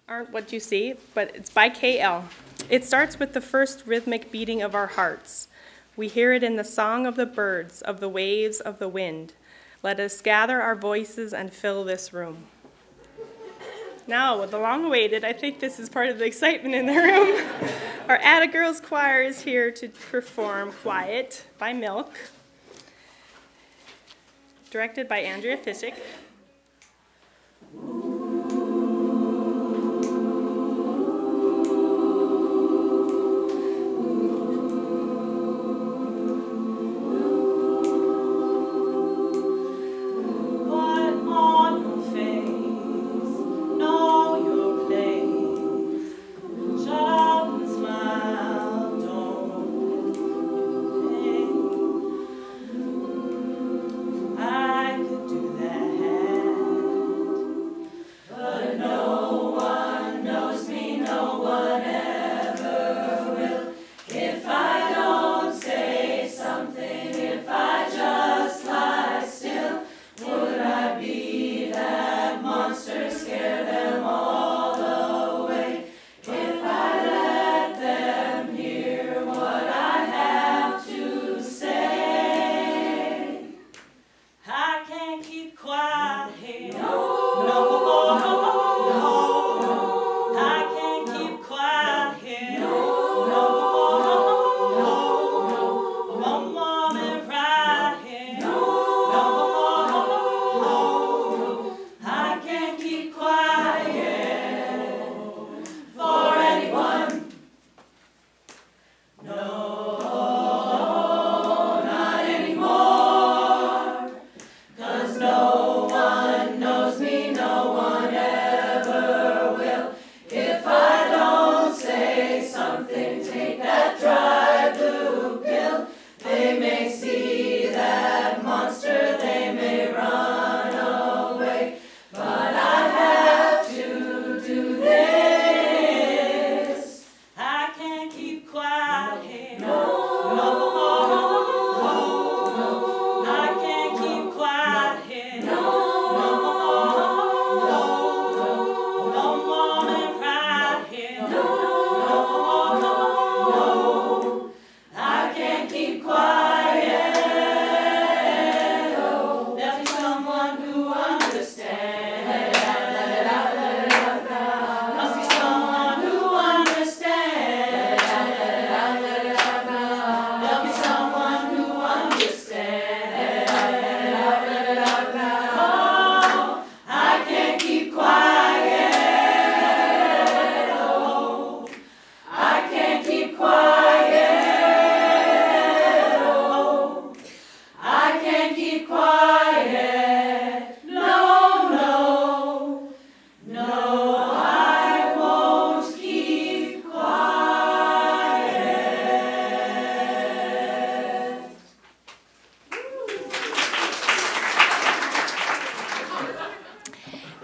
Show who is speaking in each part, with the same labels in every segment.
Speaker 1: aren't what you see, but it's by KL. It starts with the first rhythmic beating of our hearts. We hear it in the song of the birds, of the waves, of the wind. Let us gather our voices and fill this room. Now, with the long-awaited, I think this is part of the excitement in the room. Our Attagirls Choir is here to perform Quiet by Milk, directed by Andrea Fishik.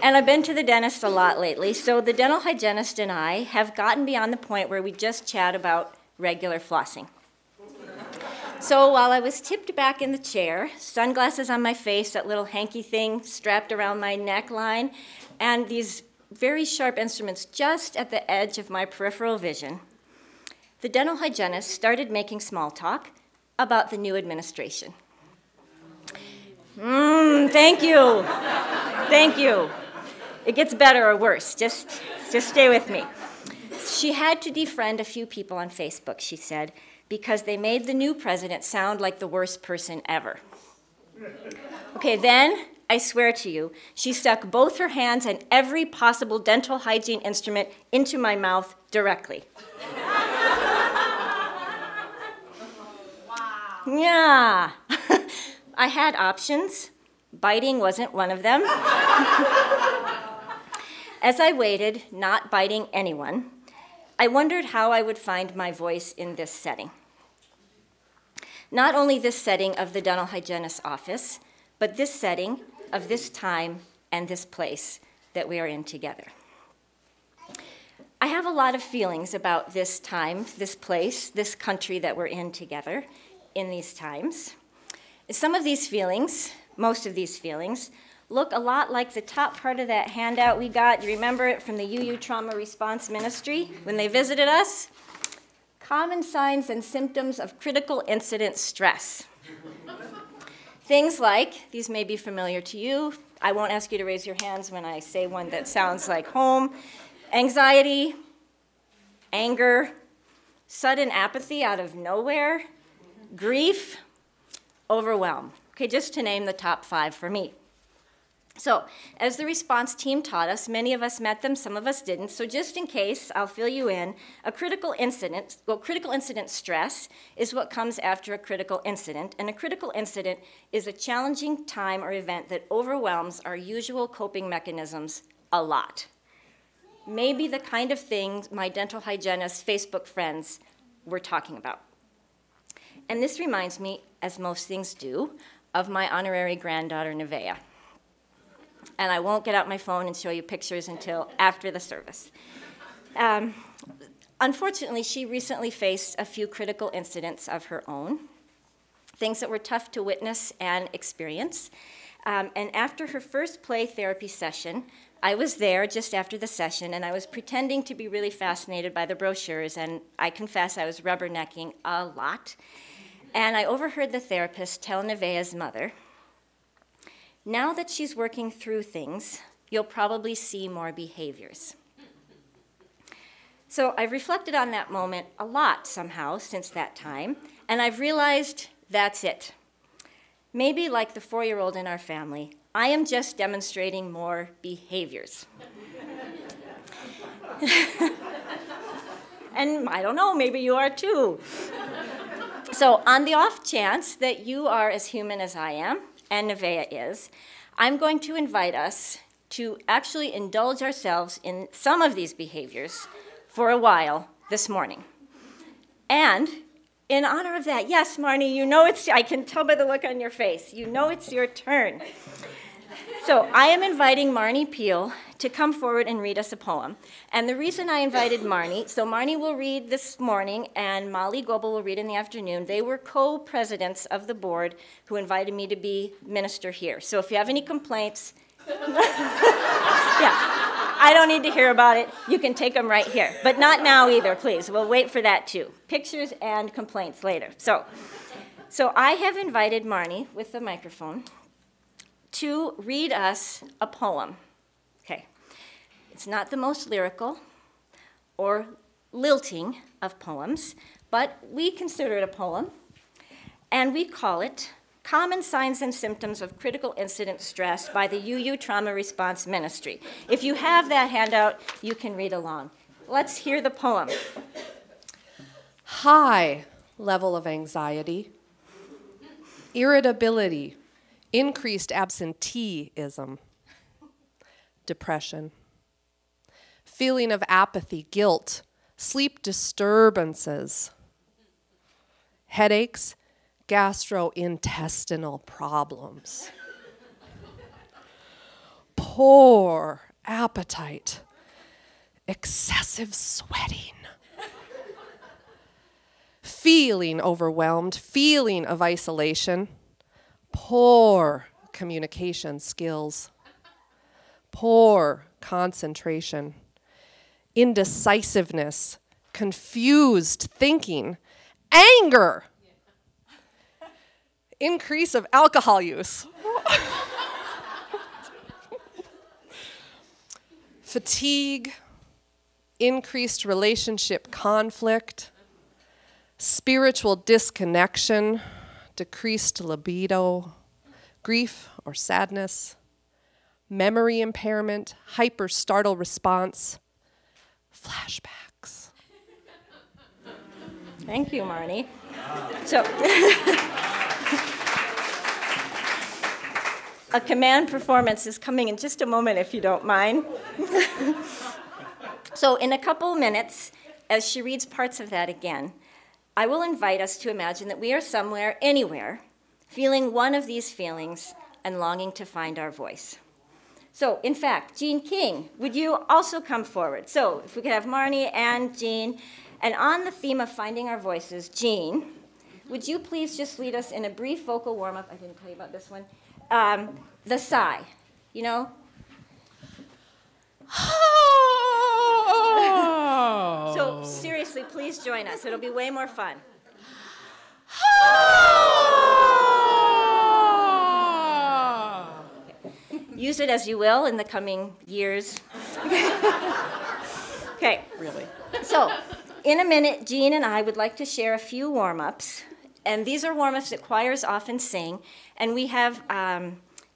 Speaker 2: And I've been to the dentist a lot lately, so the dental hygienist and I have gotten beyond the point where we just chat about regular flossing. So while I was tipped back in the chair, sunglasses on my face, that little hanky thing strapped around my neckline, and these very sharp instruments just at the edge of my peripheral vision, the dental hygienist started making small talk about the new administration. Thank you. Thank you. It gets better or worse. Just stay with me. She had to defriend a few people on Facebook, she said, because they made the new president sound like the worst person ever. Okay, then, I swear to you, she stuck both her hands and every possible dental hygiene instrument into my mouth directly. Wow. Yeah. I had options. Biting wasn't one of them. As I waited, not biting anyone, I wondered how I would find my voice in this setting. Not only this setting of the dental hygienist's office, but this setting of this time and this place that we are in together. I have a lot of feelings about this time, this place, this country that we're in together in these times. Some of these feelings, most of these feelings, look a lot like the top part of that handout we got. You remember it from the UU Trauma Response Ministry when they visited us? Common signs and symptoms of critical incident stress. Things like, these may be familiar to you. I won't ask you to raise your hands when I say one that sounds like home. Anxiety, anger, sudden apathy out of nowhere, grief, overwhelm. Okay, just to name the top 5 for me. So, as the response team taught us, many of us met them, some of us didn't. So just in case, I'll fill you in. Critical incident stress is what comes after a critical incident. And a critical incident is a challenging time or event that overwhelms our usual coping mechanisms a lot. Maybe the kind of thing my dental hygienist Facebook friends were talking about. And this reminds me, as most things do, of my honorary granddaughter, Nevaeh. And I won't get out my phone and show you pictures until after the service. Unfortunately, she recently faced a few critical incidents of her own, things that were tough to witness and experience. And after her first play therapy session, I was there just after the session, and I was pretending to be really fascinated by the brochures, and I confess I was rubbernecking a lot. And I overheard the therapist tell Nevaeh's mother, "Now that she's working through things, you'll probably see more behaviors." So I've reflected on that moment a lot somehow since that time, and I've realized that's it. Maybe like the 4-year-old in our family, I am just demonstrating more behaviors. And I don't know, maybe you are too. So on the off chance that you are as human as I am, and Nevaeh is, I'm going to invite us to actually indulge ourselves in some of these behaviors for a while this morning. And in honor of that, yes, Marnie, you know I can tell by the look on your face, you know it's your turn. So I am inviting Marnie Peel to come forward and read us a poem. And the reason I invited Marnie, so Marnie will read this morning and Molly Goebel will read in the afternoon. They were co-presidents of the board who invited me to be minister here. So if you have any complaints, yeah, I don't need to hear about it. You can take them right here. But not now either, please. We'll wait for that too. Pictures and complaints later. So I have invited Marnie with the microphone to read us a poem. Okay. It's not the most lyrical or lilting of poems, but we consider it a poem, and we call it Common Signs and Symptoms of Critical Incident Stress by the UU Trauma Response Ministry. If you have that handout, you can read along. Let's hear the poem.
Speaker 3: High level of anxiety, irritability, increased absenteeism, depression, feeling of apathy, guilt, sleep disturbances, headaches, gastrointestinal problems, poor appetite, excessive sweating, feeling overwhelmed, feeling of isolation, poor communication skills, poor concentration, indecisiveness, confused thinking, anger, increase of alcohol use, fatigue, increased relationship conflict, spiritual disconnection, decreased libido, grief or sadness, memory impairment, hyper-startle response, flashbacks.
Speaker 2: Thank you, Marnie. So, a command performance is coming in just a moment, if you don't mind. So in a couple minutes, as she reads parts of that again, I will invite us to imagine that we are somewhere, anywhere, feeling one of these feelings and longing to find our voice. So, in fact, Jean King, would you also come forward? So, if we could have Marnie and Jean, and on the theme of finding our voices, Jean, would you please just lead us in a brief vocal warm-up? I didn't tell you about this one. The sigh. you know? So seriously, please join us. It'll be way more fun. Use it as you will in the coming years. Okay.
Speaker 3: Really?
Speaker 2: So, in a minute, Jean and I would like to share a few warm-ups. And these are warm-ups that choirs often sing. And we have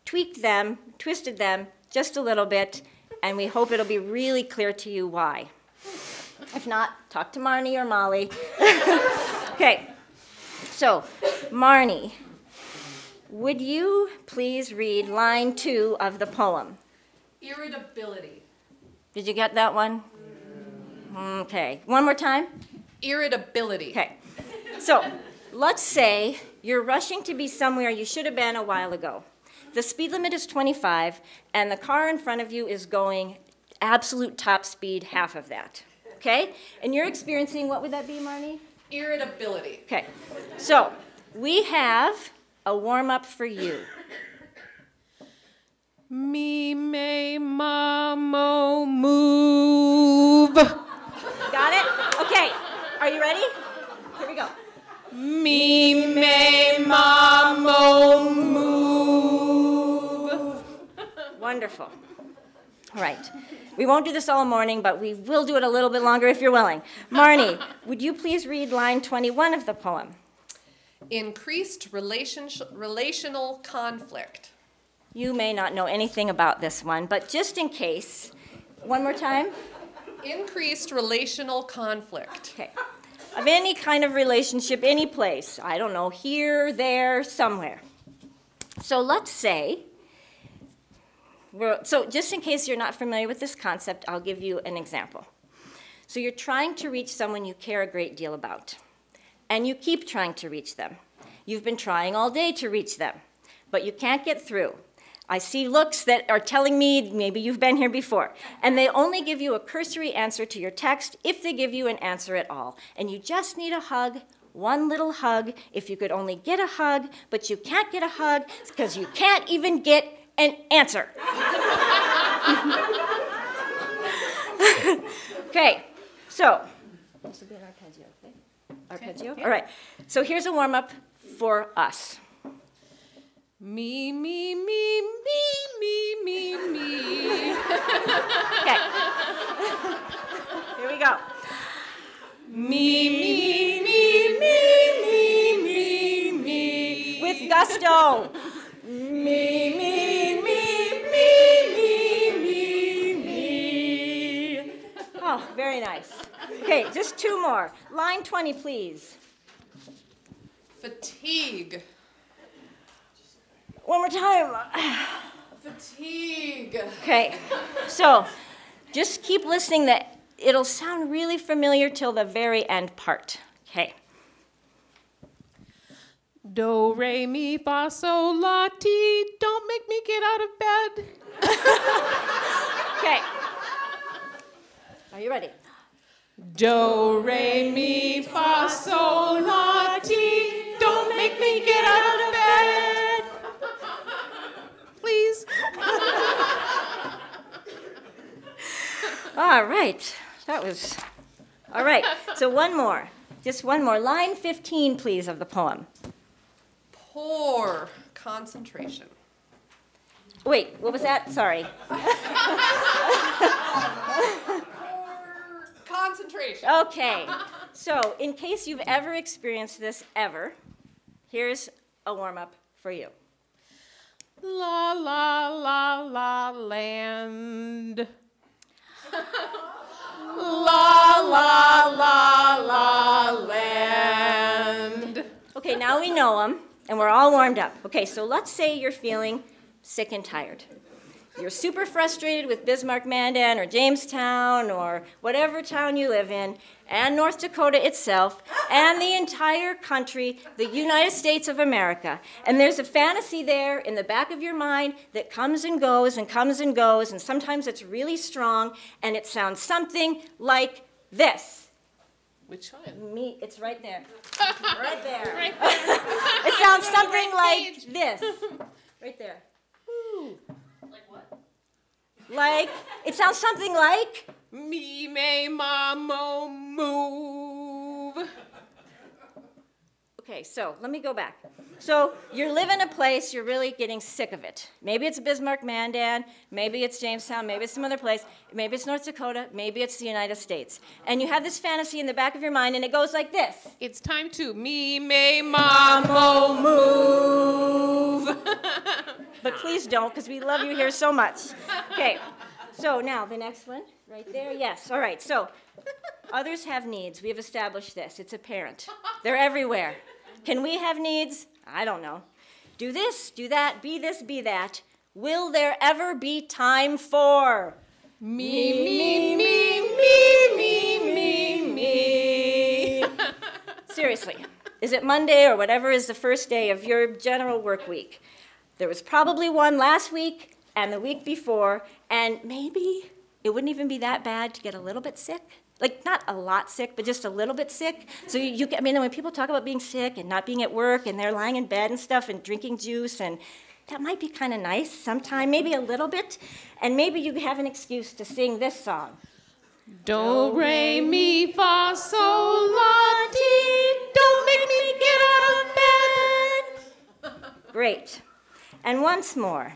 Speaker 2: tweaked them, twisted them just a little bit, and we hope it'll be really clear to you why. If not, talk to Marnie or Molly. Okay. So, Marnie, would you please read line 2 of the poem?
Speaker 3: Irritability.
Speaker 2: Did you get that one? Okay. One more time?
Speaker 3: Irritability.
Speaker 2: Okay. So, let's say you're rushing to be somewhere you should have been a while ago. The speed limit is 25, and the car in front of you is going absolute top speed, half of that. Okay? And you're experiencing, what would that be, Marnie?
Speaker 3: Irritability.
Speaker 2: Okay. So, we have a warm-up for you.
Speaker 3: Me, may, ma, mo, move.
Speaker 2: Got it? Okay. Are you ready? Here we go.
Speaker 3: Me, may, ma, mo, move.
Speaker 2: Wonderful. All right. We won't do this all morning, but we will do it a little bit longer if you're willing. Marnie, would you please read line 21 of the poem?
Speaker 3: Increased relational conflict.
Speaker 2: You may not know anything about this one, but just in case, one more time.
Speaker 3: Increased relational conflict.
Speaker 2: Okay. Of any kind of relationship, any place. I don't know, here, there, somewhere. So let's say, so just in case you're not familiar with this concept, I'll give you an example. So you're trying to reach someone you care a great deal about, and you keep trying to reach them. You've been trying all day to reach them, but you can't get through. I see looks that are telling me maybe you've been here before, and they only give you a cursory answer to your text if they give you an answer at all. And you just need a hug, one little hug, if you could only get a hug, but you can't get a hug because you can't even get an answer. Okay, so, this will be an arpeggio, okay? Arpeggio?
Speaker 3: Okay.
Speaker 2: All right, so here's a warm-up for us.
Speaker 3: Me, me, me, me, me, me, me.
Speaker 2: Okay. Here we go.
Speaker 3: Me, me, me, me, me, me, me.
Speaker 2: With gusto.
Speaker 3: Me, me, me, me, me, me, me.
Speaker 2: Oh, very nice. Okay, just two more. Line 20, please.
Speaker 3: Fatigue.
Speaker 2: One more time.
Speaker 3: Fatigue.
Speaker 2: Okay, so just keep listening. That it'll sound really familiar till the very end part. Okay.
Speaker 3: Do, re, mi, fa, sol, la, ti. Don't make me get out of bed.
Speaker 2: Okay. Are you ready?
Speaker 3: Do, re, mi, fa, sol, la, ti. Don't make me get out of bed. Please.
Speaker 2: All right. That was... All right. So one more. Just one more. Line 15, please, of the poem.
Speaker 3: Poor concentration.
Speaker 2: Wait, what was that? Sorry.
Speaker 3: Poor concentration.
Speaker 2: Okay. So in case you've ever experienced this ever, here's a warm-up for you.
Speaker 3: La, la, la, la, land. La, la, la, la, land.
Speaker 2: Okay, now we know them, and we're all warmed up. Okay, so let's say you're feeling sick and tired. You're super frustrated with Bismarck Mandan or Jamestown or whatever town you live in, and North Dakota itself, and the entire country, the United States of America. And there's a fantasy there in the back of your mind that comes and goes and comes and goes, and sometimes it's really strong, and it sounds something like this.
Speaker 3: Which one?
Speaker 2: Me, it's right there. Right there.
Speaker 3: Right there.
Speaker 2: It sounds something like this. Right there.
Speaker 3: Ooh.
Speaker 4: Like what?
Speaker 2: Like, it sounds something like,
Speaker 3: Me, may, mamo, move.
Speaker 2: okay, so let me go back. So you're living a place, you're really getting sick of it. Maybe it's Bismarck Mandan, maybe it's Jamestown, maybe it's some other place, maybe it's North Dakota, maybe it's the United States. And you have this fantasy in the back of your mind, and it goes like this.
Speaker 3: It's time to me, may, mamo, move.
Speaker 2: But please don't, because we love you here so much. Okay, so now the next one, right there, yes. All right, so others have needs. We have established this. It's apparent. They're everywhere. Can we have needs? I don't know. Do this, do that, be this, be that. Will there ever be time for me, me? Seriously, is it Monday or whatever is the first day of your general work week? There was probably one last week and the week before, and maybe it wouldn't even be that bad to get a little bit sick. Like, not a lot sick, but just a little bit sick. So I mean, when people talk about being sick and not being at work and they're lying in bed and stuff and drinking juice, and that might be kind of nice sometime, maybe a little bit. And maybe you have an excuse to sing this song.
Speaker 3: Do, re, mi, fa, sol, la, ti. Don't make me get out of bed.
Speaker 2: Great. And once more.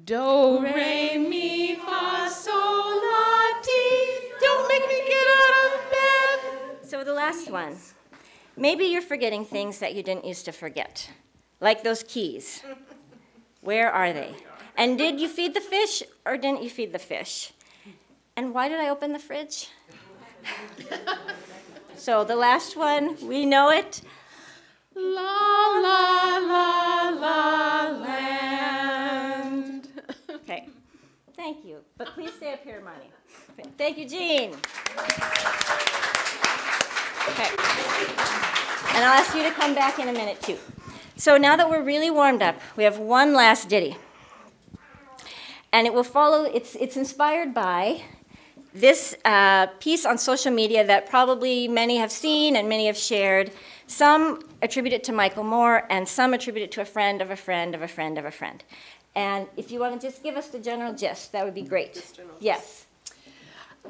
Speaker 3: Do, re, mi, fa, sol, la, ti. Don't make me get out of bed.
Speaker 2: So the last one. Maybe you're forgetting things that you didn't used to forget, like those keys. Where are they? And did you feed the fish or didn't you feed the fish? And why did I open the fridge? So the last one, we know it.
Speaker 3: La, la, la, la, land.
Speaker 2: Okay, thank you. But please stay up here, Monty. Thank you, Jean. Okay. And I'll ask you to come back in a minute, too. So now that we're really warmed up, we have one last ditty. And it will follow, it's inspired by this piece on social media that probably many have seen and many have shared. Some attribute it to Michael Moore, and some attribute it to a friend of a friend of a friend of a friend. And if you want to just give us the general gist, that would be great. Yes.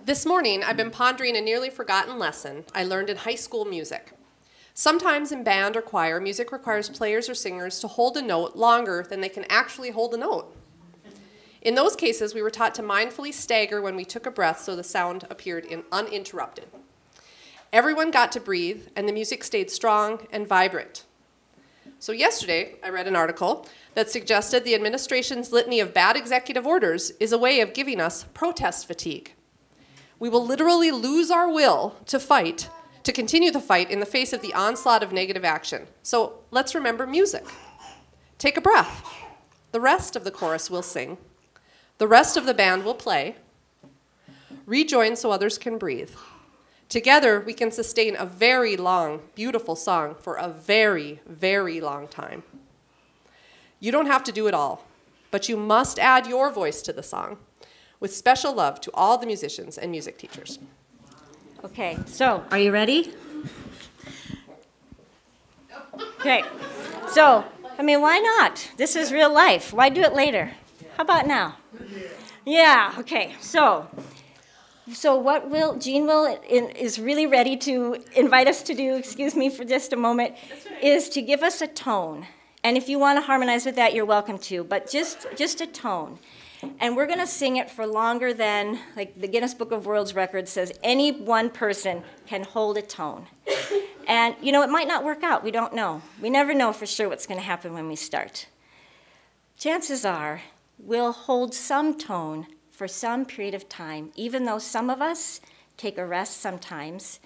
Speaker 4: This morning, I've been pondering a nearly forgotten lesson I learned in high school music. Sometimes in band or choir, music requires players or singers to hold a note longer than they can actually hold a note. In those cases, we were taught to mindfully stagger when we took a breath so the sound appeared uninterrupted. Everyone got to breathe, and the music stayed strong and vibrant. So yesterday, I read an article that suggested the administration's litany of bad executive orders is a way of giving us protest fatigue. We will literally lose our will to fight, to continue the fight in the face of the onslaught of negative action. So let's remember music. Take a breath. The rest of the chorus will sing. The rest of the band will play. Rejoin so others can breathe. Together, we can sustain a very long, beautiful song for a very, very long time. You don't have to do it all, but you must add your voice to the song, with special love to all the musicians and music teachers.
Speaker 2: Okay, so are you ready? Okay, so, I mean, why not? This is real life. Why do it later? How about now? Yeah, okay, so what Jean is really ready to invite us to do, excuse me for just a moment, is to give us a tone. And if you want to harmonize with that, you're welcome to, but just a tone. And we're going to sing it for longer than, like the Guinness Book of World Records says, any one person can hold a tone. And, you know, it might not work out. We don't know. We never know for sure what's going to happen when we start. Chances are we'll hold some tone for some period of time, even though some of us take a rest sometimes,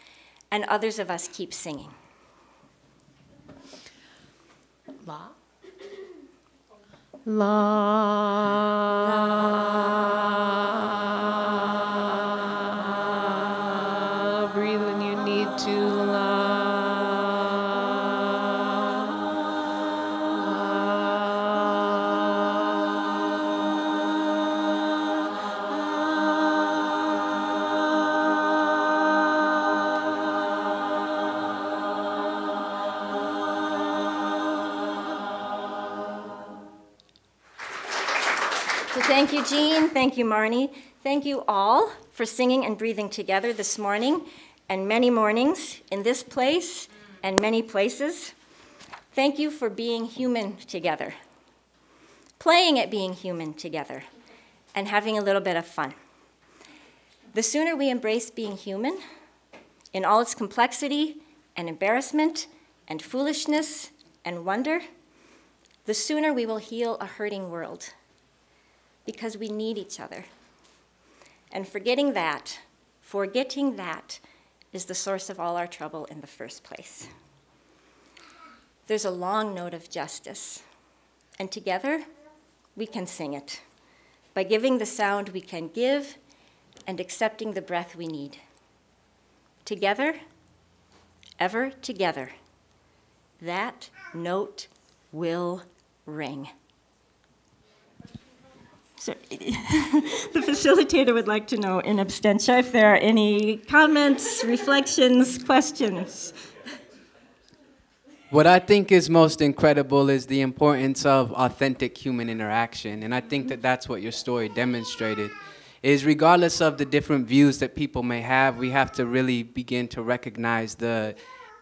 Speaker 2: and others of us keep singing.
Speaker 3: La. La. Breathe when you need to. La.
Speaker 2: Thank you, Jean. Thank you, Marnie. Thank you all for singing and breathing together this morning and many mornings in this place and many places. Thank you for being human together, playing at being human together, and having a little bit of fun. The sooner we embrace being human in all its complexity and embarrassment and foolishness and wonder, the sooner we will heal a hurting world, because we need each other. And forgetting that is the source of all our trouble in the first place. There's a long note of justice, and together we can sing it by giving the sound we can give and accepting the breath we need. Together, ever together, that note will ring. So, the facilitator would like to know in absentia if there are any comments, reflections, questions.
Speaker 5: What I think is most incredible is the importance of authentic human interaction, and I think that that's what your story demonstrated, is regardless of the different views that people may have, we have to really begin to recognize the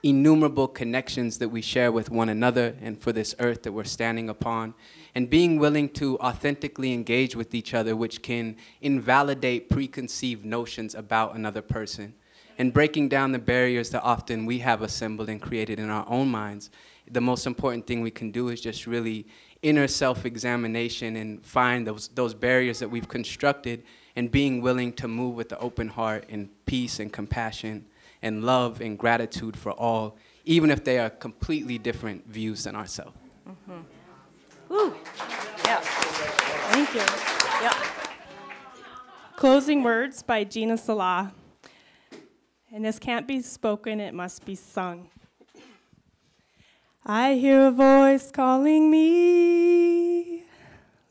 Speaker 5: innumerable connections that we share with one another and for this earth that we're standing upon, and being willing to authentically engage with each other, which can invalidate preconceived notions about another person, and breaking down the barriers that often we have assembled and created in our own minds. The most important thing we can do is just really inner self-examination and find those barriers that we've constructed, and being willing to move with an open heart and peace and compassion and love and gratitude for all, even if they are completely different views than ourselves.
Speaker 2: Mm-hmm. Woo. Yeah. Thank you. Yeah.
Speaker 1: Closing words by Gina Salah. And this can't be spoken, it must be sung. I hear a voice calling me,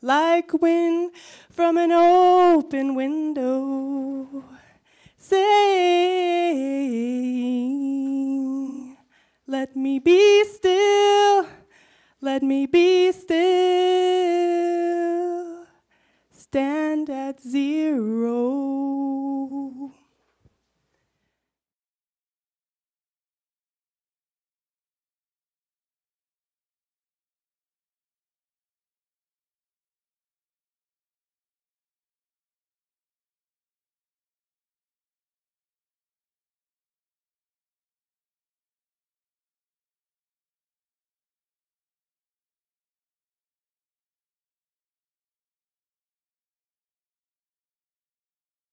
Speaker 1: like wind from an open window, saying, let me be still, let me be still, stand at 0.